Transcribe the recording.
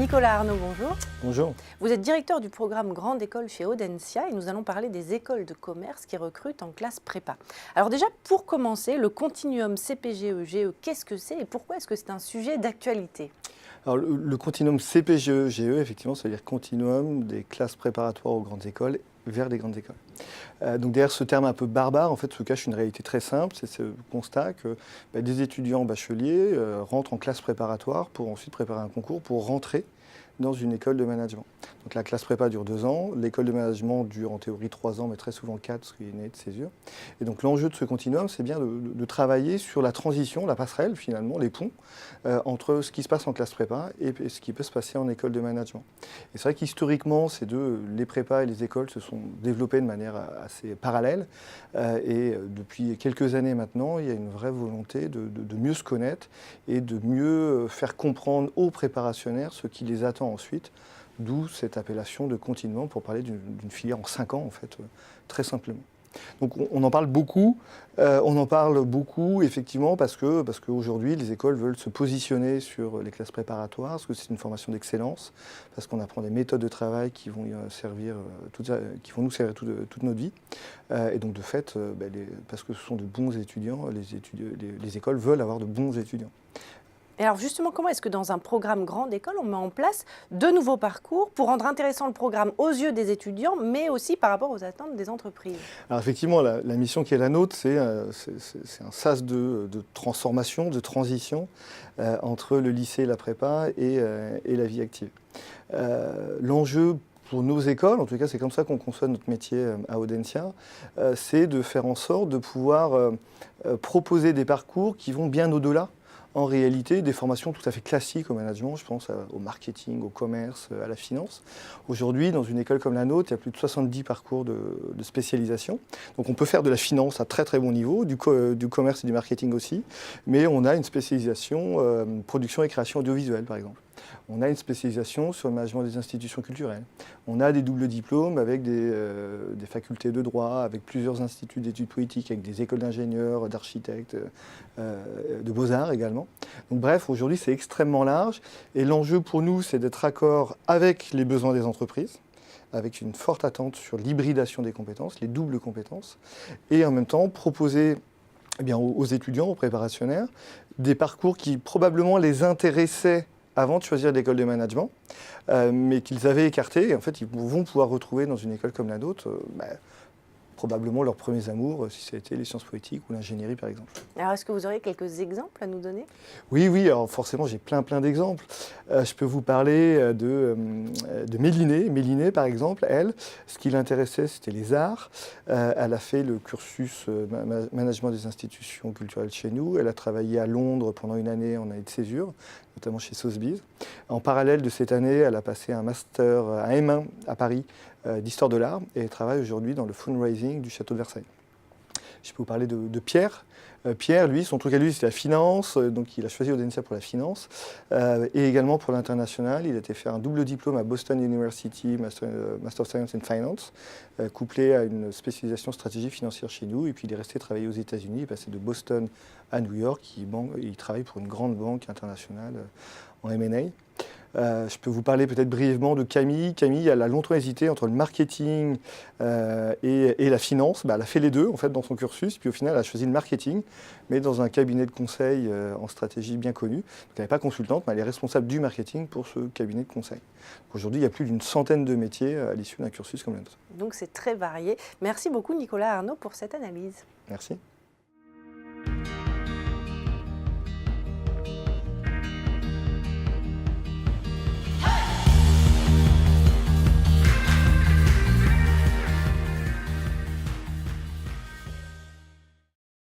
Nicolas Arnaud, bonjour. Bonjour. Vous êtes directeur du programme Grande École chez Audencia et nous allons parler des écoles de commerce qui recrutent en classe prépa. Alors déjà, pour commencer, le continuum CPGE-GE, qu'est-ce que c'est et pourquoi est-ce que c'est un sujet d'actualité ? Alors, le continuum CPGE-GE, effectivement, ça veut dire continuum des classes préparatoires aux grandes écoles vers les grandes écoles. Donc derrière ce terme un peu barbare, en fait, se cache une réalité très simple, c'est ce constat que des étudiants bacheliers rentrent en classe préparatoire pour ensuite préparer un concours pour rentrer dans une école de management. Donc la classe prépa dure 2 ans, l'école de management dure en théorie 3 ans, mais très souvent 4 parce qu'il y a une année de césure. Et donc l'enjeu de ce continuum, c'est bien de travailler sur la transition, la passerelle finalement, les ponts, entre ce qui se passe en classe prépa et ce qui peut se passer en école de management. Et c'est vrai qu'historiquement, les prépas et les écoles se sont développées de manière assez parallèle. Et depuis quelques années maintenant, il y a une vraie volonté de mieux se connaître et de mieux faire comprendre aux préparationnaires ce qui les attend ensuite, d'où cette appellation de continuum pour parler d'une filière en 5 ans, en fait, très simplement. Donc on en parle beaucoup, effectivement parce qu'aujourd'hui les écoles veulent se positionner sur les classes préparatoires, parce que c'est une formation d'excellence, parce qu'on apprend des méthodes de travail qui vont nous servir toute notre vie. Et donc de fait, parce que ce sont de bons étudiants, les écoles veulent avoir de bons étudiants. Et alors justement, comment est-ce que dans un programme grande école, on met en place de nouveaux parcours pour rendre intéressant le programme aux yeux des étudiants, mais aussi par rapport aux attentes des entreprises ? Alors effectivement, la mission qui est la nôtre, c'est un sas de transformation, de transition entre le lycée et la prépa et la vie active. L'enjeu pour nos écoles, en tout cas c'est comme ça qu'on conçoit notre métier à Audencia, c'est de faire en sorte de pouvoir proposer des parcours qui vont bien au-delà en réalité des formations tout à fait classiques au management, je pense au marketing, au commerce, à la finance. Aujourd'hui, dans une école comme la nôtre, il y a plus de 70 parcours de spécialisation. Donc on peut faire de la finance à très très bon niveau, du commerce et du marketing aussi, mais on a une spécialisation production et création audiovisuelle par exemple. On a une spécialisation sur le management des institutions culturelles. On a des doubles diplômes avec des facultés de droit, avec plusieurs instituts d'études politiques, avec des écoles d'ingénieurs, d'architectes, de beaux-arts également. Donc bref, aujourd'hui c'est extrêmement large et l'enjeu pour nous c'est d'être raccord avec les besoins des entreprises, avec une forte attente sur l'hybridation des compétences, les doubles compétences, et en même temps proposer aux étudiants, aux préparationnaires, des parcours qui probablement les intéressaient avant de choisir l'école de management, mais qu'ils avaient écarté. Et en fait, ils vont pouvoir retrouver dans une école comme la nôtre probablement leurs premiers amours, si c'était les sciences politiques ou l'ingénierie, par exemple. Alors, est-ce que vous auriez quelques exemples à nous donner ? Oui, alors forcément, j'ai plein d'exemples. Je peux vous parler de Mélinée. Mélinée, par exemple, elle, ce qui l'intéressait, c'était les arts. Elle a fait le cursus management des institutions culturelles chez nous. Elle a travaillé à Londres pendant une année en année de césure, notamment chez Sotheby's. En parallèle de cette année, elle a passé un master, un M1 à Paris, d'histoire de l'art, et elle travaille aujourd'hui dans le fundraising du château de Versailles. Je peux vous parler de Pierre. Pierre, lui, son truc à lui, c'est la finance, donc il a choisi Audencia pour la finance, et également pour l'international. Il a été faire un double diplôme à Boston University, Master of Science in Finance, couplé à une spécialisation stratégie financière chez nous, et puis il est resté travailler aux États-Unis, il est passé de Boston à New York, il travaille pour une grande banque internationale en M&A. Je peux vous parler peut-être brièvement de Camille. Camille, elle a longtemps hésité entre le marketing et la finance. Elle a fait les deux en fait dans son cursus, puis au final elle a choisi le marketing, mais dans un cabinet de conseil en stratégie bien connu. Donc elle n'est pas consultante, mais elle est responsable du marketing pour ce cabinet de conseil. Aujourd'hui, il y a plus d'une centaine de métiers à l'issue d'un cursus comme le nôtre. Donc c'est très varié. Merci beaucoup Nicolas Arnaud pour cette analyse. Merci.